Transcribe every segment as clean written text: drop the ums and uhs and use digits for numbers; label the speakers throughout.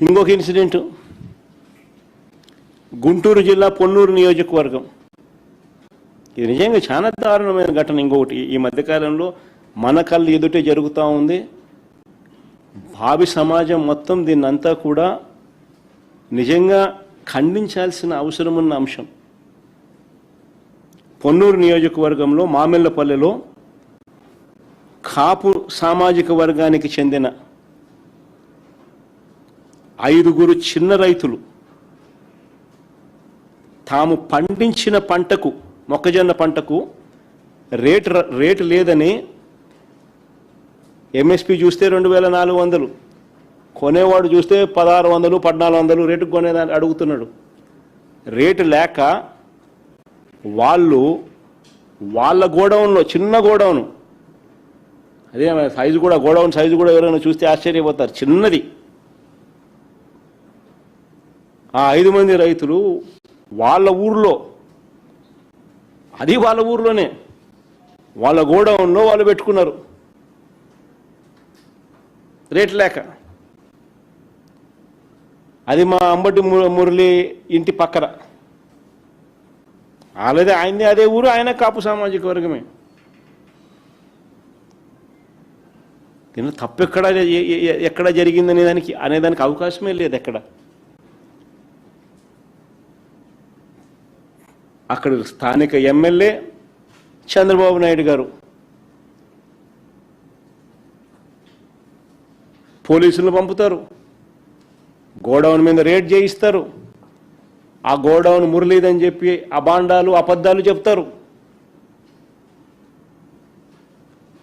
Speaker 1: ఇంకొక ఇన్సిడెంట్, గుంటూరు జిల్లా పొన్నూరు నియోజకవర్గం. ఇది నిజంగా చాలా దారుణమైన ఘటన. ఇంకొకటి ఈ మధ్యకాలంలో మన కళ్ళు ఎదుటే జరుగుతూ ఉంది. భావి సమాజం మొత్తం దీన్నంతా కూడా నిజంగా ఖండించాల్సిన అవసరం ఉన్న అంశం. పొన్నూరు నియోజకవర్గంలో మామిళ్ళపల్లెలో కాపు సామాజిక వర్గానికి చెందిన 5 చిన్న రైతులు తాము పండించిన పంటకు, మొక్కజొన్న పంటకు రేటు లేదని ఎంఎస్పి చూస్తే 2400, కొనేవాడు చూస్తే 1600, 1400 రేటుకు కొనేదాన్ని అడుగుతున్నాడు. రేటు లేక వాళ్ళ గోడౌన్లో, చిన్న గోడౌను, అదే సైజు కూడా, గోడౌన్ సైజు కూడా ఎవరైనా చూస్తే ఆశ్చర్యపోతారు, చిన్నది. ఆ 5 మంది రైతులు వాళ్ళ ఊర్లో, అది వాళ్ళ ఊర్లోనే, వాళ్ళ గోడౌన్లో వాళ్ళు పెట్టుకున్నారు రేట్ లేక. అది మా అంబటి మురళి ఇంటి పక్కన. ఆల్రెడీ ఆయనది అదే ఊరు, ఆయన కాపు సామాజిక వర్గమే. దీనిలో తప్పు ఎక్కడ జరిగిందనే అనేదానికి అవకాశమే లేదు ఎక్కడ. అక్కడ స్థానిక ఎమ్మెల్యే చంద్రబాబు నాయుడు గారు పోలీసులను పంపుతారు, గోడౌన్ మీద రేడ్ చేయిస్తారు. ఆ గోడౌన్ మురళీదని చెప్పి అబాండాలు, అబద్ధాలు చెప్తారు.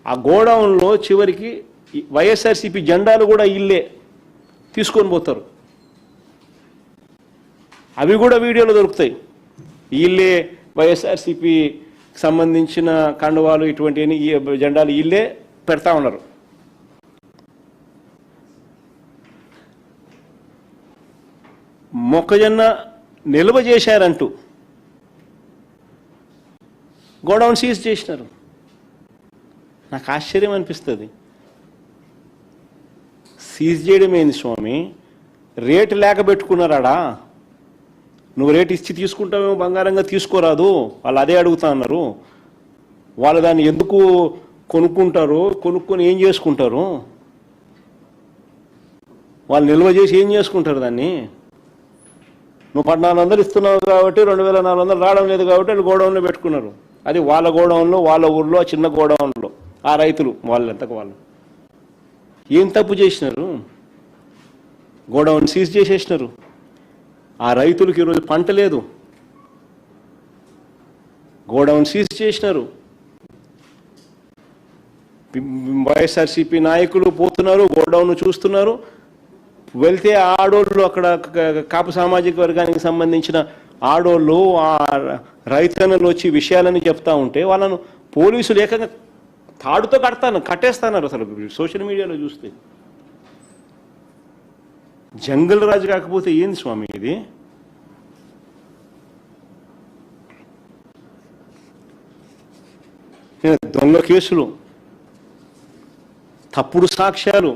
Speaker 1: ఆ గోడౌన్లో చివరికి వైఎస్ఆర్సీపీ జెండాలు కూడా ఇల్లే తీసుకొని పోతారు. అవి కూడా వీడియోలో దొరుకుతాయి. ఇల్లే వైఎస్ఆర్సీపీ సంబంధించిన కండువాలు, ఇటువంటి జెండాలు ఇల్లే పెడతా ఉన్నారు. మొక్కజొన్న నిల్వ చేశారంటూ గోడౌన్ సీజ్ చేసినారు. నాకు ఆశ్చర్యం అనిపిస్తుంది. సీజ్ చేయడం ఏంది స్వామి? రేటు లేక పెట్టుకున్నారాడా? నువ్వు రేటు ఇచ్చి తీసుకుంటావేమో, బంగారంగా తీసుకోరాదు. వాళ్ళు అదే అడుగుతా అన్నారు. వాళ్ళు దాన్ని ఎందుకు కొనుక్కుంటారు? కొనుక్కొని ఏం చేసుకుంటారు? వాళ్ళు నిల్వ చేసి ఏం చేసుకుంటారు దాన్ని? నువ్వు 1400 ఇస్తున్నావు కాబట్టి 2400 రావడం లేదు కాబట్టి వాళ్ళు గోడౌన్లో పెట్టుకున్నారు. అది వాళ్ళ గోడౌన్లో, వాళ్ళ ఊర్లో, ఆ చిన్న గోడౌన్లో ఆ రైతులు వాళ్ళంతకు వాళ్ళు ఏం తప్పు చేసినారు? గోడౌన్ సీజ్ చేసేసినారు. ఆ రైతులకు ఈరోజు పంట లేదు, గోడౌన్ సీజ్ చేసినారు. వైఎస్ఆర్సీపీ నాయకులు పోతున్నారు, గోడౌన్ చూస్తున్నారు. వెళ్తే ఆడోళ్ళు, అక్కడ కాపు సామాజిక వర్గానికి సంబంధించిన ఆడోళ్ళు, ఆ రైతన్నలు వచ్చి విషయాలని చెప్తా ఉంటే వాళ్ళను పోలీసులు ఏకంగా తాడుతో కట్టేస్తున్నారు. అసలు సోషల్ మీడియాలో చూస్తే జంగల్ రాజు కాకపోతే ఏంది స్వామి ఇది? దొంగ కేసులు, తప్పుడు సాక్ష్యాలు,